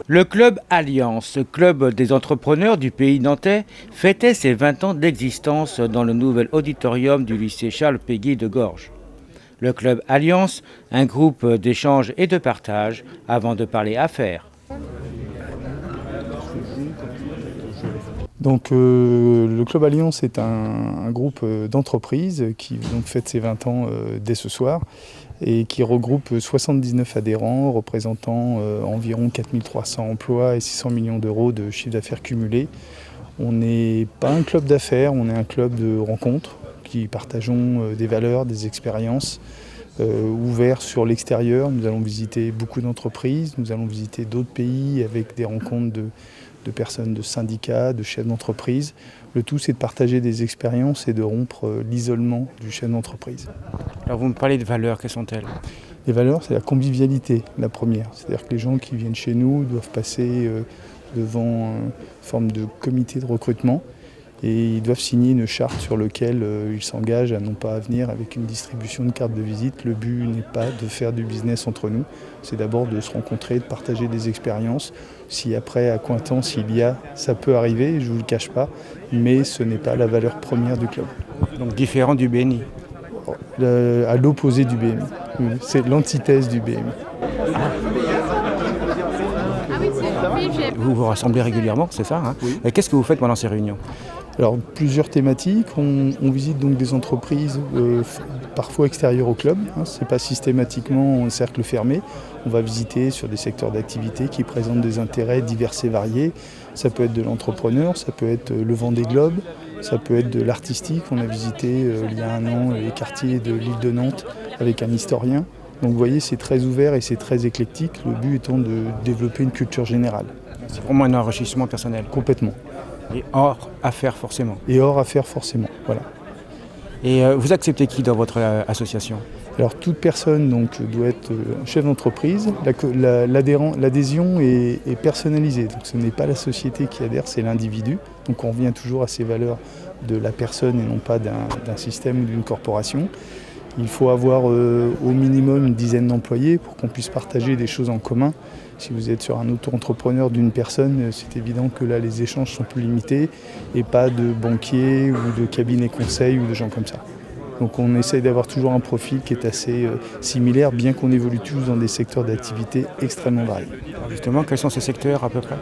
Le club Alliance, club des entrepreneurs du pays nantais, fêtait ses 20 ans d'existence dans le nouvel auditorium du lycée Charles Péguy de Gorges. Le club Alliance, un groupe d'échange et de partage avant de parler affaires. Donc le Club Alliance est un groupe d'entreprises qui donc, fête ses 20 ans dès ce soir et qui regroupe 79 adhérents représentant environ 4300 emplois et 600 millions d'euros de chiffre d'affaires cumulé. On n'est pas un club d'affaires, on est un club de rencontres qui partageons des valeurs, des expériences. Ouvert sur l'extérieur, nous allons visiter beaucoup d'entreprises, nous allons visiter d'autres pays avec des rencontres de personnes de syndicats, de chefs d'entreprise. Le tout, c'est de partager des expériences et de rompre l'isolement du chef d'entreprise. Alors vous me parlez de valeurs, quelles sont-elles ? Les valeurs, c'est la convivialité, la première. C'est-à-dire que les gens qui viennent chez nous doivent passer devant une forme de comité de recrutement et ils doivent signer une charte sur laquelle ils s'engagent à non pas venir avec une distribution de cartes de visite. Le but n'est pas de faire du business entre nous, c'est d'abord de se rencontrer, de partager des expériences. Si après accointance il y a, ça peut arriver, je ne vous le cache pas, mais ce n'est pas la valeur première du club. Donc différent du BNI. À l'opposé du BMI, c'est l'antithèse du BMI. Vous vous rassemblez régulièrement, c'est ça, hein ? Oui. Et qu'est-ce que vous faites pendant ces réunions ? Alors plusieurs thématiques, on visite donc des entreprises parfois extérieures au club, hein, ce n'est pas systématiquement un cercle fermé, on va visiter sur des secteurs d'activité qui présentent des intérêts divers et variés, ça peut être de l'entrepreneur, ça peut être le Vendée Globe, ça peut être de l'artistique, on a visité il y a un an les quartiers de l'île de Nantes avec un historien, donc vous voyez c'est très ouvert et c'est très éclectique, le but étant de développer une culture générale. C'est vraiment un enrichissement personnel. Complètement. Et hors affaires forcément. Et hors affaires forcément, voilà. Et vous acceptez qui dans votre association ? Alors toute personne donc, doit être chef d'entreprise. L'adhésion est personnalisée, donc ce n'est pas la société qui adhère, c'est l'individu. Donc on revient toujours à ces valeurs de la personne et non pas d'un système ou d'une corporation. Il faut avoir au minimum une dizaine d'employés pour qu'on puisse partager des choses en commun. Si vous êtes sur un auto-entrepreneur d'une personne, c'est évident que là les échanges sont plus limités et pas de banquiers ou de cabinets conseils ou de gens comme ça. Donc on essaye d'avoir toujours un profil qui est assez similaire, bien qu'on évolue tous dans des secteurs d'activité extrêmement variés. Alors justement, quels sont ces secteurs à peu près ?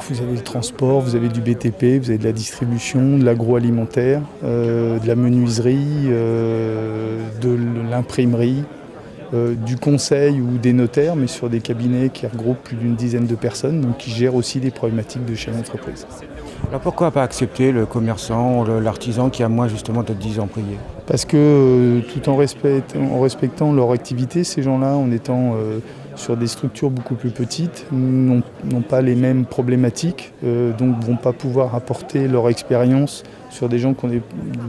Vous avez le transport, vous avez du BTP, vous avez de la distribution, de l'agroalimentaire, de la menuiserie, de l'imprimerie, du conseil ou des notaires, mais sur des cabinets qui regroupent plus d'une dizaine de personnes, donc qui gèrent aussi des problématiques de chef d'entreprise. Alors pourquoi pas accepter le commerçant ou l'artisan qui a moins justement de 10 employés ? Parce que tout en respectant leur activité, ces gens-là, en étant sur des structures beaucoup plus petites, n'ont pas les mêmes problématiques, donc ne vont pas pouvoir apporter leur expérience sur des gens qui ont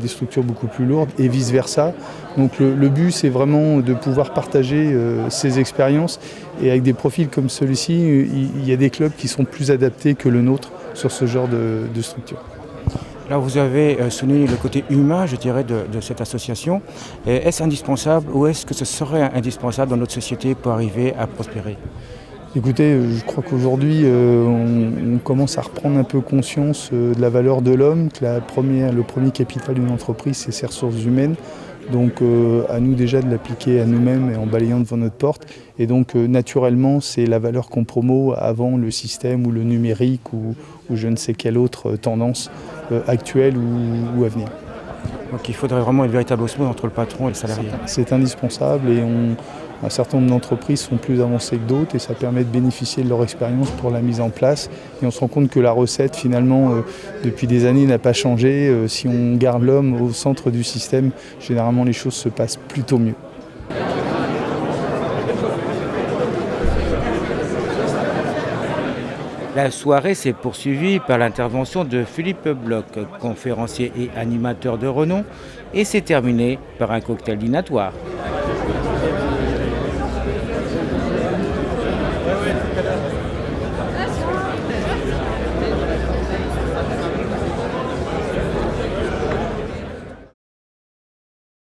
des structures beaucoup plus lourdes et vice-versa. Donc le but, c'est vraiment de pouvoir partager ces expériences et avec des profils comme celui-ci, il y a des clubs qui sont plus adaptés que le nôtre sur ce genre de structure. Alors vous avez souligné le côté humain, je dirais, de cette association. Est-ce indispensable ou est-ce que ce serait indispensable dans notre société pour arriver à prospérer ? Écoutez, je crois qu'aujourd'hui, on commence à reprendre un peu conscience de la valeur de l'homme, que le premier capital d'une entreprise, c'est ses ressources humaines. Donc à nous déjà de l'appliquer à nous-mêmes et en balayant devant notre porte. Et donc naturellement, c'est la valeur qu'on promeut avant le système ou le numérique ou je ne sais quelle autre tendance actuelle ou à venir. Donc il faudrait vraiment une véritable osmose entre le patron et le salarié. C'est indispensable et un certain nombre d'entreprises sont plus avancées que d'autres et ça permet de bénéficier de leur expérience pour la mise en place. Et on se rend compte que la recette, finalement, depuis des années, n'a pas changé. Si on garde l'homme au centre du système, généralement les choses se passent plutôt mieux. La soirée s'est poursuivie par l'intervention de Philippe Bloch, conférencier et animateur de renom, et s'est terminée par un cocktail dînatoire.